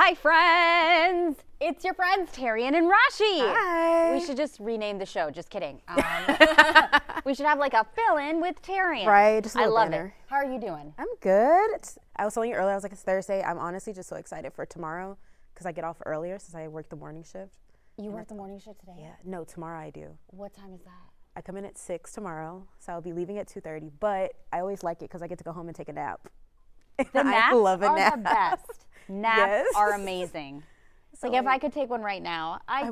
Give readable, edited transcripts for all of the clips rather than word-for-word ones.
Hi, friends. It's your friends, Terrian and Rashi. Hi. We should just rename the show. Just kidding. We should have like a fill-in with Terrian. Right. Just a I little love banner. it. How are you doing? I'm good. I was telling you earlier, I was like, it's Thursday. I'm honestly just so excited for tomorrow because I get off earlier since I work the morning shift. You work the morning shift today? Yeah. No, tomorrow I do. What time is that? I come in at 6 tomorrow, so I'll be leaving at 2:30. But I always like it because I get to go home and take a nap. The naps I love a are nap. the best. Naps Yes. are amazing. So Like if I could take one right now, I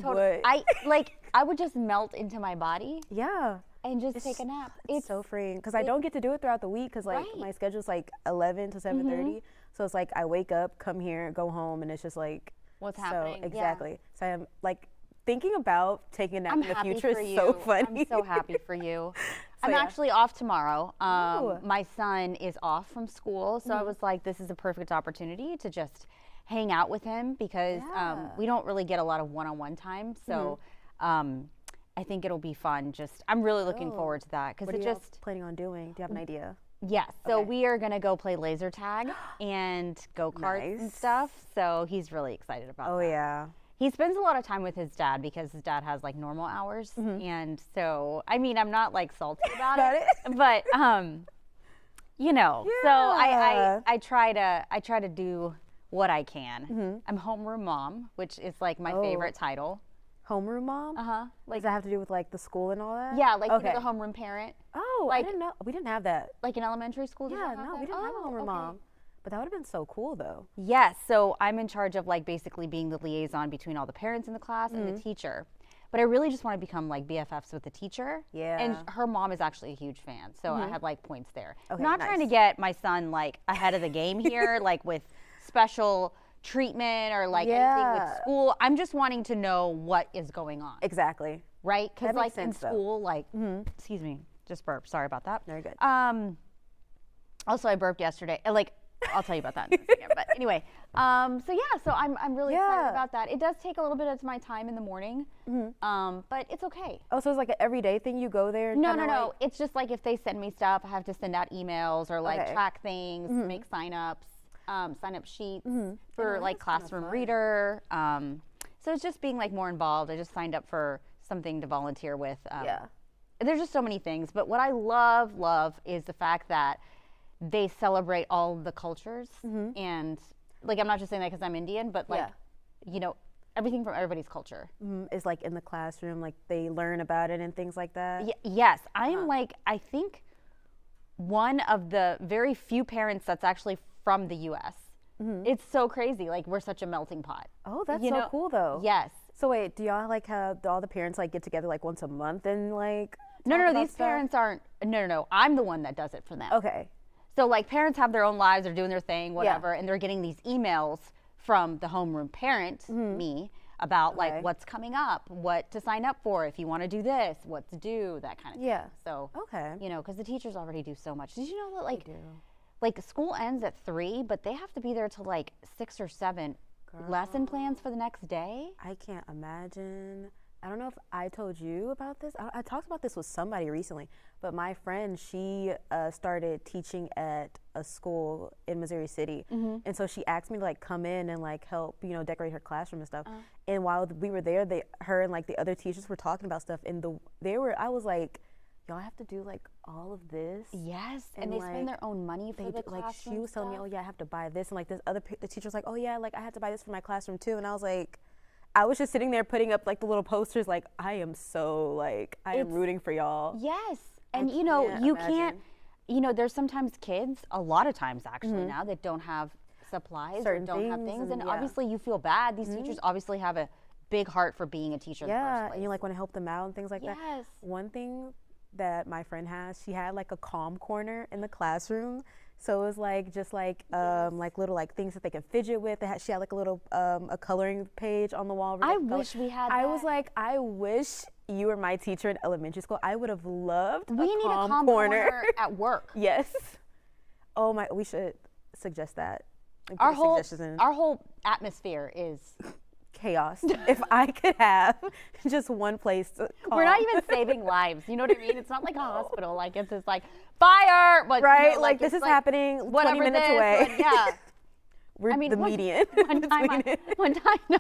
would just melt into my body Yeah. and just take a nap. It's so freeing because I don't get to do it throughout the week because like Right. my schedule's like 11 to 7:30. So it's like I wake up, come here, go home, and it's just like What's happening? So exactly. So I'm like thinking about taking a nap I'm in the happy future for is you. so funny. I'm so happy for you. I'm yeah. actually off tomorrow. Ooh. My son is off from school, so I was like, this is a perfect opportunity to just hang out with him because we don't really get a lot of one-on-one time. So I think it'll be fun. I'm really looking forward to that because What are you planning on doing? Do you have an idea? Yes. So we are gonna go play laser tag and go-karts and Nice. stuff. So he's really excited about Oh that. yeah. He spends a lot of time with his dad because his dad has like normal hours, and so I mean I'm not like salty about it, but you know, so I try to do what I can. I'm homeroom mom, which is like my favorite title. Homeroom mom? Like Does that have to do with like the school and all that? yeah, like you know, the homeroom parent, Oh, like- I didn't know. We didn't have that. like in elementary school. Did you Yeah, have no, that? we didn't have a homeroom okay. mom. But that would have been so cool though. Yes, so I'm in charge of like basically being the liaison between all the parents in the class and the teacher. But I really just want to become like BFFs with the teacher. Yeah. And her mom is actually a huge fan, so I had like points there. Okay, Not trying to get my son like ahead of the game here, like with special treatment or like anything with Yeah. school. I'm just wanting to know what is going on, Exactly. right? Because That like makes sense, in though. school, like, excuse me, just burped. Sorry about that. Very good. Also, I burped yesterday. Like, I'll tell you about that in a second. But anyway, so I'm really excited about that. It does take a little bit of my time in the morning, but it's okay. Oh, so it's like an everyday thing you go there? No, kinda no. like- It's just like if they send me stuff, I have to send out emails or like Okay. track things, make sign-ups, sign-up sheets for Yeah, like that's kinda classroom fun. reader. So it's just being like more involved. I just signed up for something to volunteer with. Yeah. There's just so many things, but what I love is the fact that they celebrate all the cultures, and like I'm not just saying that because I'm Indian, but like you know, everything from everybody's culture. Is like in the classroom, like they learn about it and things like that. Yes, I am like I think one of the very few parents that's actually from the U.S. It's so crazy. Like we're such a melting pot. Oh, that's You so know, cool though. Yes. So wait, do y'all like have all the parents like get together like once a month and like? No. talk about These stuff? parents aren't. No. I'm the one that does it for them. Okay. So like parents have their own lives, they're doing their thing, whatever, and they're getting these emails from the homeroom parent, me, about like what's coming up, what to sign up for, if you want to do this, what to do, that kind of thing. Yeah. So, Okay. you know, because the teachers already do so much. Did you know that like school ends at 3, but they have to be there till like 6 or 7 lesson plans for the next day? I can't imagine. I don't know if I told you about this. I talked about this with somebody recently, but my friend, she started teaching at a school in Missouri City, and so she asked me to like come in and like help, you know, decorate her classroom and stuff. And while we were there, her and like the other teachers were talking about stuff, and I was like, y'all have to do like all of this. Yes, and they spend like, their own money for the classroom like she was telling me, stuff. oh yeah, I have to buy this, and like this other the teacher was like, oh yeah, like I had to buy this for my classroom too, and I was like. I was just sitting there putting up like the little posters like I am so like I am rooting for y'all. Yes. And you know, can't you imagine. can't, you know, there's sometimes kids, a lot of times actually now, that don't have supplies Certain or don't have things things. And and, yeah. obviously you feel bad. These teachers obviously have a big heart for being a teacher in the first Yeah, place. and you like want to help them out and things like that. Yes. One thing that my friend has, she had like a calm corner in the classroom. So it was like just like like little like things that they can fidget with. She had like a little a coloring page on the wall. I wish we had I was that. like, I wish you were my teacher in elementary school. I would have loved We need a calm corner at work. Yes. Oh my, we should suggest that. and Our put whole, suggestions in. our whole atmosphere is, Chaos. If I could have just one place to call. we're not even saving lives. You know what I mean? It's not like a hospital. Like it's just like fire. But, you right? know, like this it's is happening 20 minutes this, away. but yeah. We're the median. One time, no.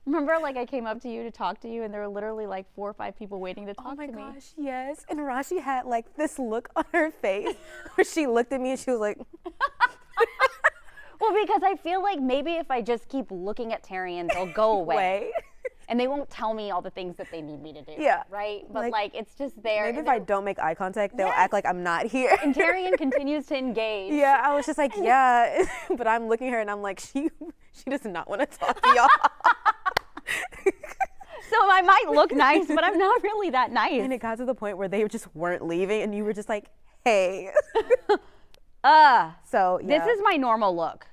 Remember, like, I came up to you to talk to you, and there were literally like 4 or 5 people waiting to talk to me. Oh my gosh, yes. And Rashi had like this look on her face where she looked at me and she was like. Well, because I feel like maybe if I just keep looking at Terrian, they'll go away. And they won't tell me all the things that they need me to do. Yeah. Right? But like it's just there. Maybe if I don't make eye contact, they'll act like I'm not here. And Terrian continues to engage. Yeah, I was just like, yeah. But I'm looking at her and I'm like, she does not want to talk to y'all. So I might look nice, but I'm not really that nice. And it got to the point where they just weren't leaving and you were just like, hey. So yeah. This is my normal look.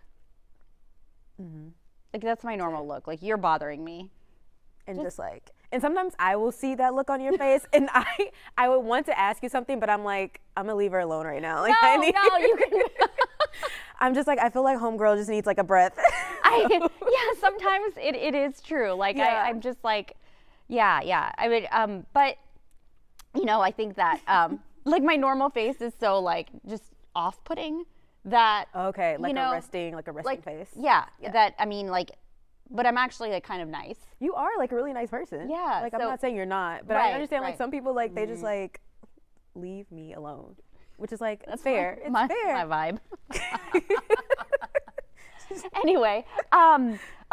Like that's my normal look. Like you're bothering me. And just like, and sometimes I will see that look on your face and I would want to ask you something, but I'm like, I'm gonna leave her alone right now. Like, no, you can. I'm just like, I feel like homegirl just needs like a breath. Sometimes it is true. Like I'm just like, yeah. I would, but you know, I think that like my normal face is so like just off-putting that. Okay, like a resting face. Yeah, that I mean like. But I'm actually like kind of nice. You are like a really nice person. Yeah. Like I'm not saying you're not, but I understand like some people like they just like leave me alone, which is like that's fair. It's fair. My vibe. Anyway,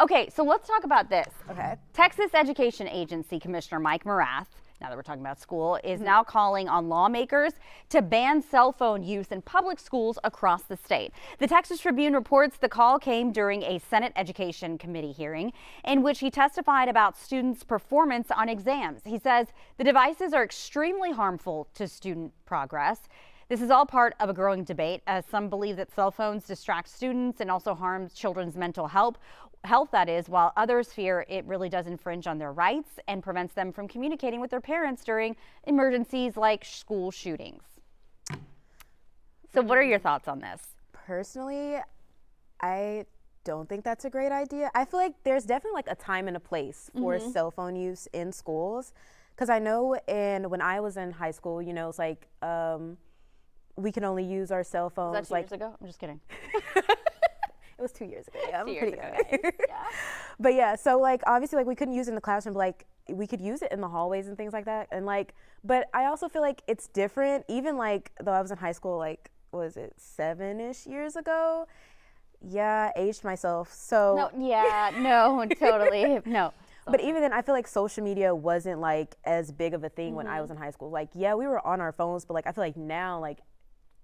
okay, so let's talk about this. Okay. Texas Education Agency Commissioner Mike Morath, now that we're talking about school, is now calling on lawmakers to ban cell phone use in public schools across the state. The Texas Tribune reports the call came during a Senate Education Committee hearing in which he testified about students' performance on exams. He says the devices are extremely harmful to student progress. This is all part of a growing debate, as some believe that cell phones distract students and also harm children's mental health, that is, while others fear it really does infringe on their rights and prevents them from communicating with their parents during emergencies like school shootings. So what are your thoughts on this? Personally, I don't think that's a great idea. I feel like there's definitely like a time and a place for cell phone use in schools. Because I know when I was in high school, you know, it's like we can only use our cell phones. Was that 2 years ago? I'm just kidding. It was 2 years ago. Yeah, I'm 2 years pretty ago, young. guys. Yeah. But yeah, so like obviously like we couldn't use it in the classroom, but like we could use it in the hallways and things like that. And like, but I also feel like it's different. Even like though I was in high school, like was it 7-ish years ago? Yeah, aged myself. So no, totally no. But even then, I feel like social media wasn't like as big of a thing when I was in high school. Like, yeah, we were on our phones, but like I feel like now like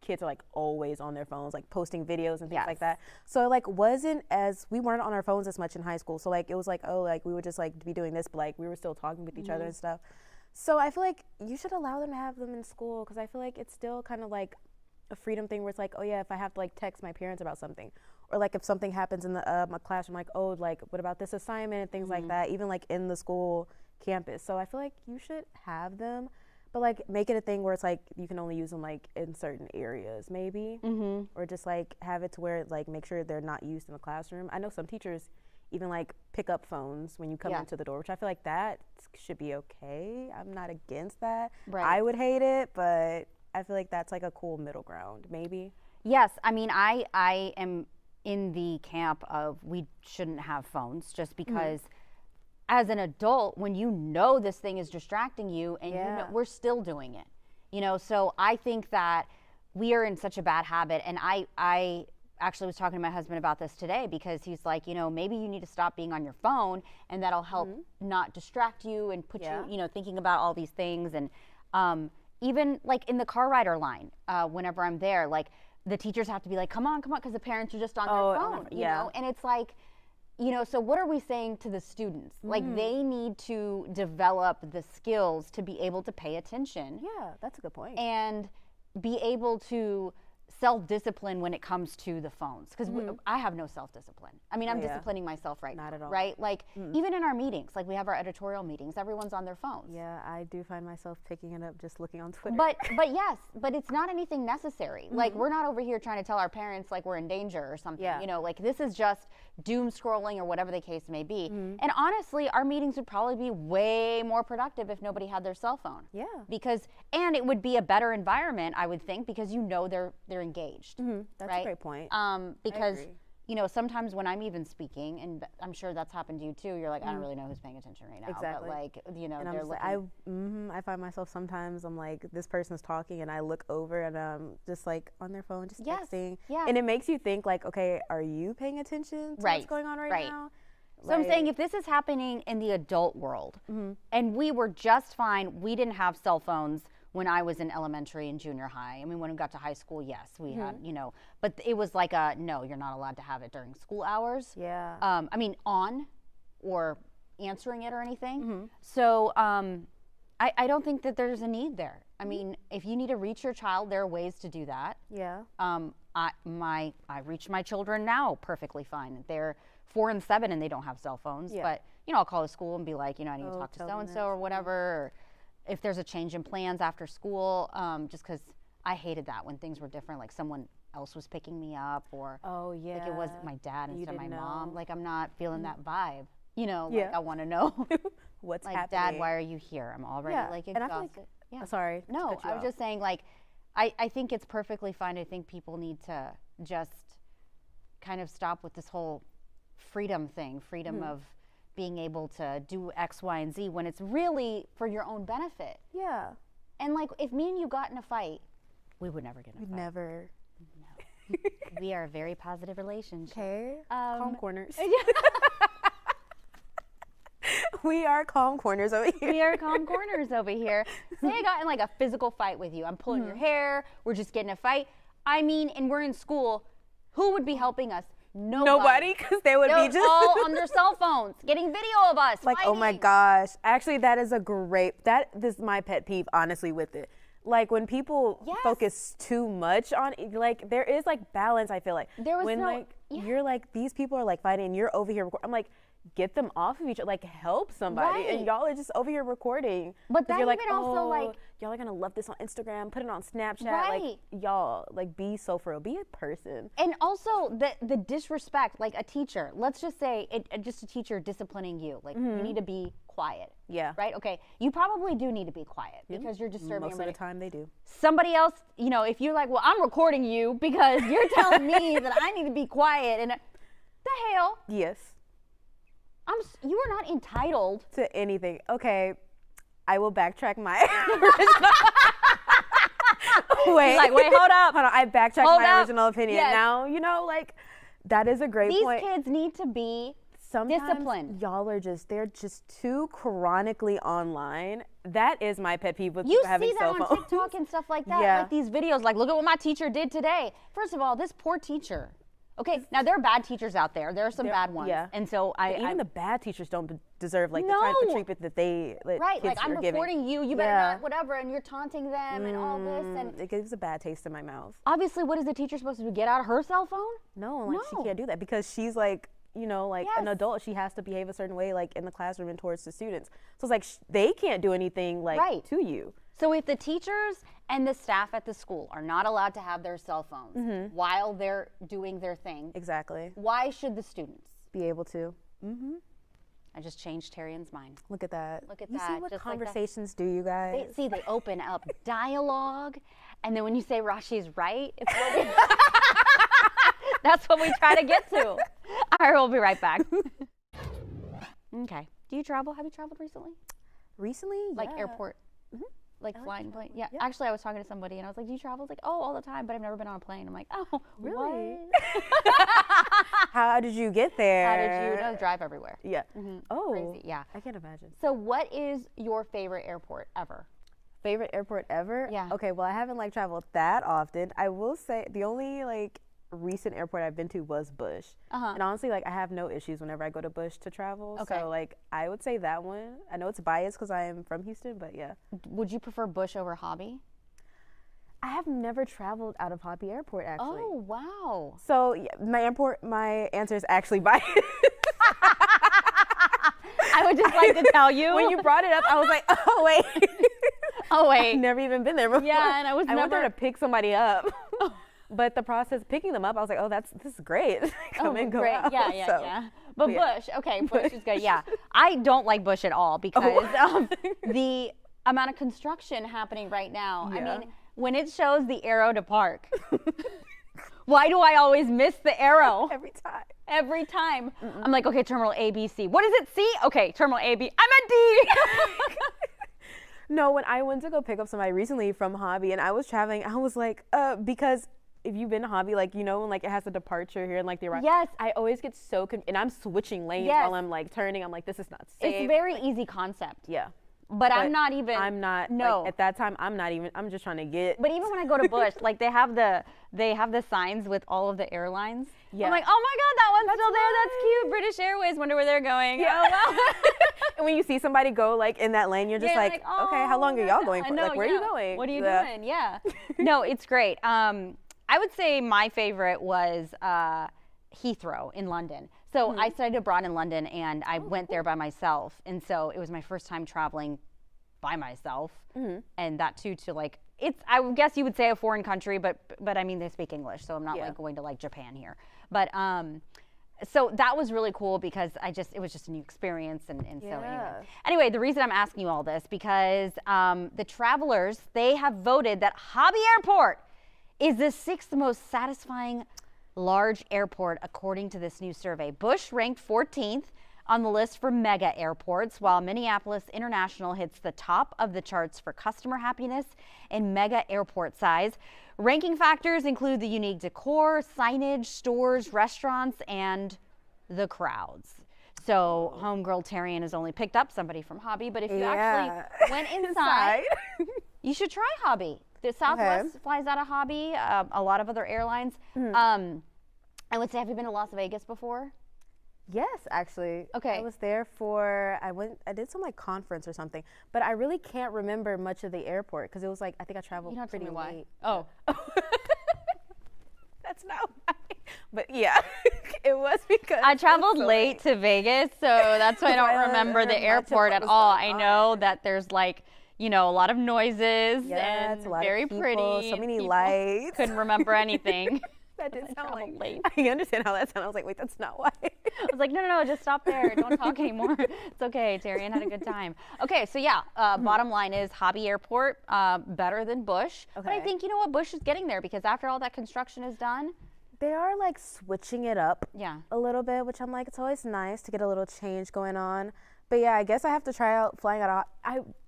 kids are like always on their phones, like posting videos and things like that. So like we weren't on our phones as much in high school. So like it was like, oh, like we would just like be doing this, but like we were still talking with each other and stuff. So I feel like you should allow them to have them in school, because I feel like it's still kind of like a freedom thing where it's like, oh yeah, if I have to like text my parents about something, or like if something happens in the my classroom, like, oh, like what about this assignment and things like that, even like in the school campus. So I feel like you should have them, but like make it a thing where it's like you can only use them like in certain areas maybe, or just like have it to where like make sure they're not used in the classroom. I know some teachers even like pick up phones when you come into the door, which I feel like that should be okay. I'm not against that. I would hate it, but I feel like that's like a cool middle ground maybe. Yes, I mean I am in the camp of we shouldn't have phones, just because as an adult, when you know this thing is distracting you and you know, we're still doing it, you know. So I think that we are in such a bad habit, and I actually was talking to my husband about this today, because he's like, you know, maybe you need to stop being on your phone, and that'll help not distract you and put you, you know, thinking about all these things. And even like in the car rider line, whenever I'm there, like the teachers have to be like, come on, because the parents are just on their phone, you know? And it's like, you know, so what are we saying to the students? Like they need to develop the skills to be able to pay attention. Yeah, that's a good point. And be able to self-discipline when it comes to the phones, because I have no self-discipline. I mean, I'm disciplining myself right now. Not at all. Right? Like even in our meetings, like we have our editorial meetings, everyone's on their phones. Yeah, I do find myself picking it up just looking on Twitter. But yes, but it's not anything necessary. Like we're not over here trying to tell our parents like we're in danger or something. You know, like this is just doom scrolling or whatever the case may be. And honestly, our meetings would probably be way more productive if nobody had their cell phone. Yeah. And it would be a better environment, I would think, because you know they're you're engaged. That's right? a great point. Because you know, sometimes when I'm even speaking, and I'm sure that's happened to you too, you're like, I don't really know who's paying attention right now. Exactly. But like, you know, And I'm they're just like, I find myself sometimes, I'm like, this person's talking and I look over and just like on their phone, just texting. Yeah. And it makes you think like, okay, are you paying attention to what's going on right now? So I'm saying if this is happening in the adult world, and we were just fine, we didn't have cell phones when I was in elementary and junior high. I mean, when we got to high school, yes, we had, you know, but it was like no, you're not allowed to have it during school hours. Yeah. I mean, on or answering it or anything. So I don't think that there's a need there. I mean, if you need to reach your child, there are ways to do that. Yeah. I reach my children now perfectly fine. They're 4 and 7 and they don't have cell phones. Yeah. But, you know, I'll call the school and be like, you know, I need to talk to so-and-so or whatever. Or if there's a change in plans after school, just because I hated that when things were different, like someone else was picking me up or like it was my dad instead of my mom. Like I'm not feeling that vibe. You know, like I want to know what's like, happening. Dad, why are you here? I'm already like exhausted. And I feel like, sorry. No, I was just saying like, I think it's perfectly fine. I think people need to just kind of stop with this whole freedom thing, freedom of being able to do X, Y, and Z when it's really for your own benefit. Yeah. And like, if me and you got in a fight, we would never get in a fight. Never. No. We are a very positive relationship. Okay. Calm corners. Yeah. We are calm corners over here. We are calm corners over here. Say I got in like a physical fight with you. I'm pulling your hair. We're just getting a fight. I mean, and we're in school. Who would be helping us? Nobody, because they would be just all on their cell phones getting video of us like, fighting. oh my gosh. Actually, that is this is my pet peeve, honestly, with it. Like when people focus too much on, like there is like balance. I feel like there was when you're like these people are like fighting and you're over here recording. I'm like, get them off of each other, like help somebody, and y'all are just over here recording. But that you're like, also like y'all are gonna love this on Instagram, put it on Snapchat, right. like y'all like be so for real, be a person. And also the disrespect, like a teacher. Let's just say just a teacher disciplining you, like you need to be quiet. Yeah. Right. Okay. You probably do need to be quiet because you're disturbing most everybody. of the time they do. Somebody else, you know, if you're like, well, I'm recording you because you're telling me that I need to be quiet, and the hell. Yes. You are not entitled to anything. Okay, I will backtrack my wait, hold up. Hold on, I backtracked my original opinion. Yes. Now, you know, like, that is a great point. These kids need to be disciplined. Y'all are they're just too chronically online. That is my pet peeve with you having cell phones. You see that on TikTok and stuff like that. Yeah. Like these videos, like, look at what my teacher did today. First of all, this poor teacher. Okay, now there are bad teachers out there. There are some bad ones. Yeah. And so even the bad teachers don't deserve like the type of treatment that they right, kids like I'm recording you, you better not, whatever, and you're taunting them and all this, and it gives a bad taste in my mouth. Obviously, what is the teacher supposed to do? Get out of her cell phone? No, like she can't do that because she's like, you know, like an adult. She has to behave a certain way, like in the classroom and towards the students. So it's like they can't do anything like to you. So if the teachers and the staff at the school are not allowed to have their cell phones while they're doing their thing, why should the students be able to? I just changed Terrian's mind. Look at that. Look at you that. See what just conversations do, you guys? They open up dialogue, and then when you say Rashi's right, it's what that's what we try to get to. All right, we'll be right back. Okay. Do you travel? Have you traveled recently? Recently? Like airport? Like flying plane? Yeah. Actually, I was talking to somebody and I was like, do you travel? It's like, oh, all the time, but I've never been on a plane. I'm like, oh, really? How did you get there? How did you drive everywhere? Yeah. Oh. Crazy. Yeah. I can't imagine. So what is your favorite airport ever? Favorite airport ever? Yeah. Okay, well, I haven't like traveled that often. I will say the only like recent airport I've been to was Bush. And honestly, like I have no issues whenever I go to Bush to travel. Okay. So like I would say that one. I know it's biased because I am from Houston, but yeah. Would you prefer Bush over Hobby? I have never traveled out of Hobby Airport actually. Oh wow. So yeah, my answer is actually biased. I would just like to tell you. When you brought it up, I was like, oh wait. Oh wait. I've never even been there before. Yeah, and I went there to pick somebody up. But the process picking them up, I was like, oh, this is great. Come and go out. Yeah. But Bush, okay, Bush is good. Yeah, I don't like Bush at all because of the amount of construction happening right now. Yeah. I mean, when it shows the arrow to park. Why do I always miss the arrow? Every time. I'm like, okay, terminal A, B, C. What is it, C? Okay, terminal A, B. I'm at D. No, when I went to go pick up somebody recently from Hobby and I was traveling, I was like, because if you've been to Hobby, like, you know, when like it has a departure here and like the arrival. Yes. I always get so and I'm switching lanes while I'm like turning. I'm like, this is not safe. It's a very easy concept. Yeah. But I'm not even. I'm not. No. Like, at that time, I'm not even. I'm just trying to get. But even when I go to Bush, like they have the signs with all of the airlines. Yeah. I'm like, oh my God, that one's still there. That's cute. British Airways. Wonder where they're going. Yeah. Oh, wow. And when you see somebody go like in that lane, you're just like, oh, okay, how long are y'all going for? Like, where are you going? What are you doing? Yeah. No, it's great. I would say my favorite was Heathrow in London. So I studied abroad in London, and I went there by myself, and so it was my first time traveling by myself, and that too to like I guess you would say a foreign country, but I mean they speak English, so I'm not like going to like Japan here. But so that was really cool because it was just a new experience, and so anyway, the reason I'm asking you all this because the travelers, they have voted that Hobby Airport is the 6th most satisfying large airport according to this new survey. Bush ranked 14th on the list for mega airports, while Minneapolis International hits the top of the charts for customer happiness and mega airport size. Ranking factors include the unique decor, signage, stores, restaurants, and the crowds. So homegirl Terrian has only picked up somebody from Hobby, but if you actually went inside, you should try Hobby. The Southwest flies out of Hobby, a lot of other airlines. I would say, have you been to Las Vegas before? Yes, actually. Okay. I was there for, I did some like conference or something, but I really can't remember much of the airport because it was like, I think I traveled pretty late. Oh. That's not why. But yeah, it was because I traveled late to Vegas, so that's why I don't remember the airport at all. I know that there's like, you know, a lot of noises and a lot very of people, pretty. So many lights. Couldn't remember anything. That didn't sound like late. I understand how that sounded. I was like, wait, that's not why. I was like, no, just stop there. Don't talk anymore. It's okay. Terrian had a good time. Okay, so yeah, bottom line is Hobby Airport, better than Bush. Okay. But I think, you know what, Bush is getting there because after all that construction is done. They are like switching it up a little bit, which I'm like, it's always nice to get a little change going on. But yeah, I guess I have to try out flying out.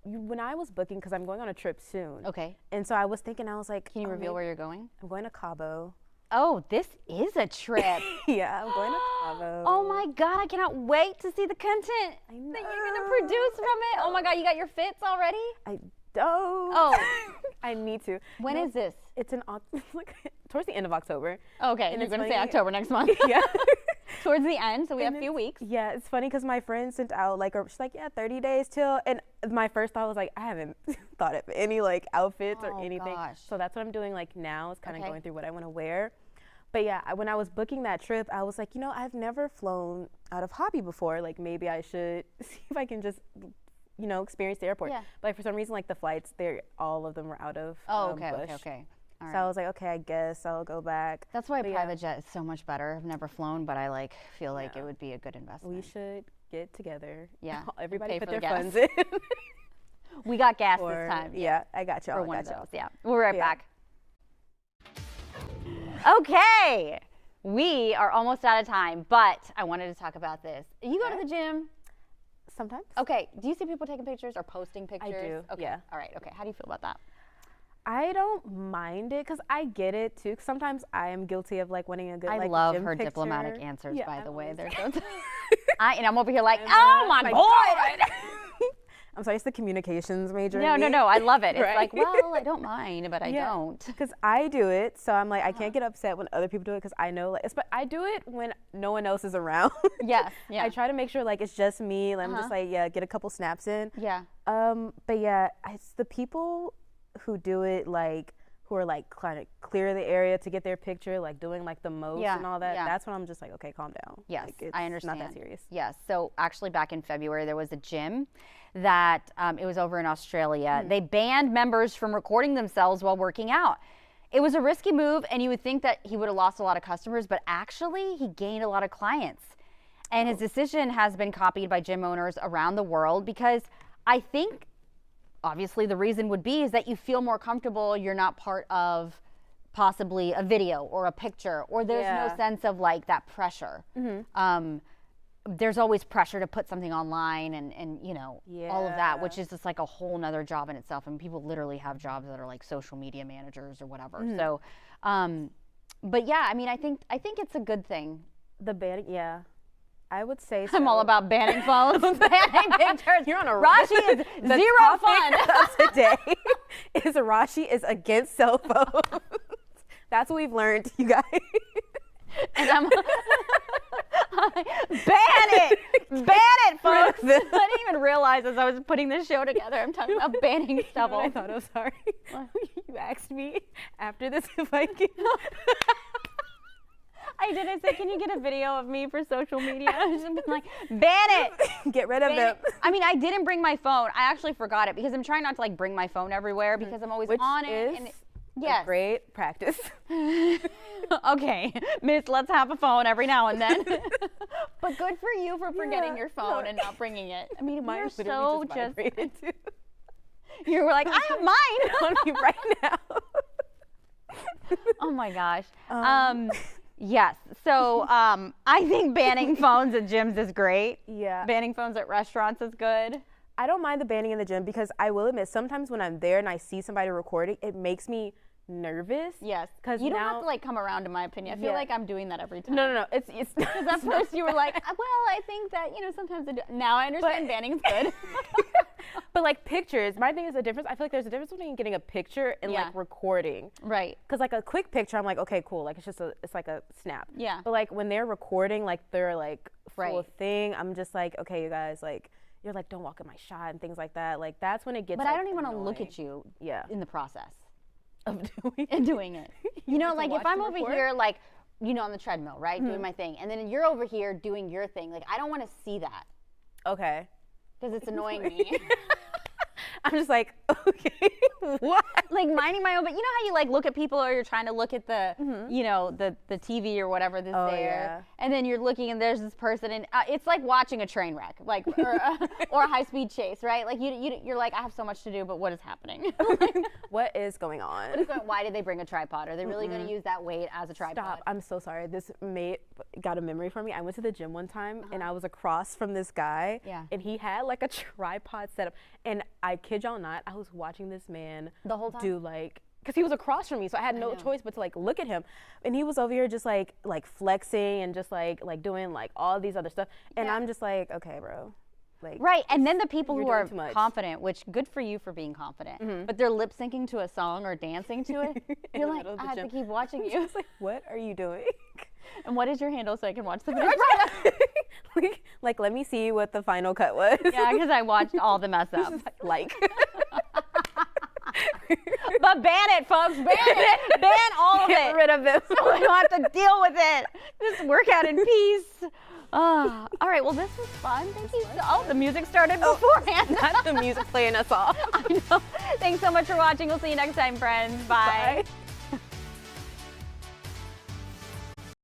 When I was booking, because I'm going on a trip soon. Okay. And so I was thinking, I was like, can you reveal where you're going? I'm going to Cabo. Oh, this is a trip. Yeah, I'm going to Cabo. Oh my God, I cannot wait to see the content that you're going to produce from it. Oh my God, you got your fits already? I don't. Oh. I need to. When is this? It's towards the end of October. Okay, and you're going to say October next month. Yeah. Towards the end, so we have a few weeks. Yeah, it's funny because my friend sent out she's like, 30 days till, and my first thought was like, I haven't thought of any like outfits or anything. Gosh. So that's what I'm doing like now is kind of going through what I want to wear. But yeah, when I was booking that trip, I was like, you know, I've never flown out of Hobby before. Like maybe I should see if I can just, you know, experience the airport. Yeah. But for some reason, like the flights, all of them were out of Bush. Okay. All right. So I was like, okay, I guess I'll go back. That's why a private jet is so much better. I've never flown, but I feel like it would be a good investment. We should get together. Yeah. Everybody put their funds in. We got gas this time. Yeah, I got you. For one of those. Yeah. We'll be right back. Okay. We are almost out of time, but I wanted to talk about this. You go to the gym? Sometimes. Okay. Do you see people taking pictures or posting pictures? I do. Okay. Yeah. All right. Okay. How do you feel about that? I don't mind it because I get it too. Sometimes I am guilty of like wanting a good. I love her picture. Diplomatic answers, by the way. They're so. And I'm over here like, oh my God. I'm sorry, it's the communications major. No. I love it. It's like, well, I don't mind, but I don't. Because I do it, so I'm like, I can't get upset when other people do it because I know, but I do it when no one else is around. Yes. Yeah. I try to make sure like it's just me. And I'm just like, get a couple snaps in. Yeah. But yeah, it's the people who do it like who are like trying to clear the area to get their picture, like doing like the most and all that. That's when I'm just like, okay, calm down. Yes, like, I understand. Not that serious. Yes. So actually, back in February, there was a gym that it was over in Australia. They banned members from recording themselves while working out. It was a risky move, and you would think that he would have lost a lot of customers, but actually, he gained a lot of clients. And his decision has been copied by gym owners around the world because I think obviously the reason would be is that you feel more comfortable. You're not part of possibly a video or a picture, or there's no sense of like that pressure. There's always pressure to put something online and you know, all of that, which is just like a whole nother job in itself. And people literally have jobs that are like social media managers or whatever. So, but yeah, I mean, I think it's a good thing. The banning, I would say so. I'm all about banning phones, banning pictures. You're on a Rashi is zero fun. Today is Rashi is against cell phones. That's what we've learned, you guys. And I'm ban it, folks. I didn't even realize as I was putting this show together, I'm talking about banning stuff. I thought, I'm sorry. You asked me after this if I can. I did. I said, can you get a video of me for social media? I was just like, ban it. Get rid of them. I mean, I didn't bring my phone. I actually forgot it because I'm trying not to like bring my phone everywhere because I'm always on it. And yes. Great practice. Okay, miss, let's have a phone every now and then. But good for you for forgetting your phone and not bringing it. I mean, we're so just you were like, I have mine on me right now. Oh my gosh. Yes. So I think banning phones at gyms is great. Yeah. Banning phones at restaurants is good. I don't mind the banning in the gym because I will admit sometimes when I'm there and I see somebody recording, it makes me nervous. Yes. Because you don't have to like come around, in my opinion. I feel like I'm doing that every time. No. It's because at first you were like, well, I think that, you know, sometimes now I understand banning is good. But like pictures, my thing is the difference. I feel like there's a difference between getting a picture and like recording. Right. Because like a quick picture, I'm like, okay, cool. Like it's like a snap. Yeah. But like when they're recording, like they're like full thing. I'm just like, okay, you guys, like you're like, don't walk in my shot and things like that. Like that's when it gets. But I don't even want to look at you. In the process of doing it. You know, like if I'm over here, like, you know, on the treadmill, right, doing my thing, and then you're over here doing your thing. Like I don't want to see that. Okay. Because it's annoying me. I'm just like, okay, what? Like minding my own, but you know how you like look at people or you're trying to look at the, you know, the TV or whatever that's there. And then you're looking and there's this person and it's like watching a train wreck, like, or a high-speed chase, right? Like you're like, I have so much to do, but what is happening? What is going on? Why did they bring a tripod? Are they really going to use that weight as a tripod? Stop, I'm so sorry. This mate got a memory for me. I went to the gym one time and I was across from this guy and he had like a tripod set up and I kid y'all not, I was watching this man the whole time do like, because he was across from me, so I had no choice but to like look at him, and he was over here just like flexing and just like doing like all these other stuff, and I'm just like, okay, bro, like and then the people who are confident, which good for you for being confident, but they're lip syncing to a song or dancing to it. You're like, I have to keep watching you. Like, what are you doing? And what is your handle so I can watch the video? Like, let me see what the final cut was. Yeah, because I watched all the mess ups. Like. But ban it, folks. Ban it. Ban all of it. Get rid of it. So we don't have to deal with it. Just work out in peace. All right. Well, this was fun. Thank you. Oh, the music started beforehand. That's the music playing us off. I know. Thanks so much for watching. We'll see you next time, friends. Bye.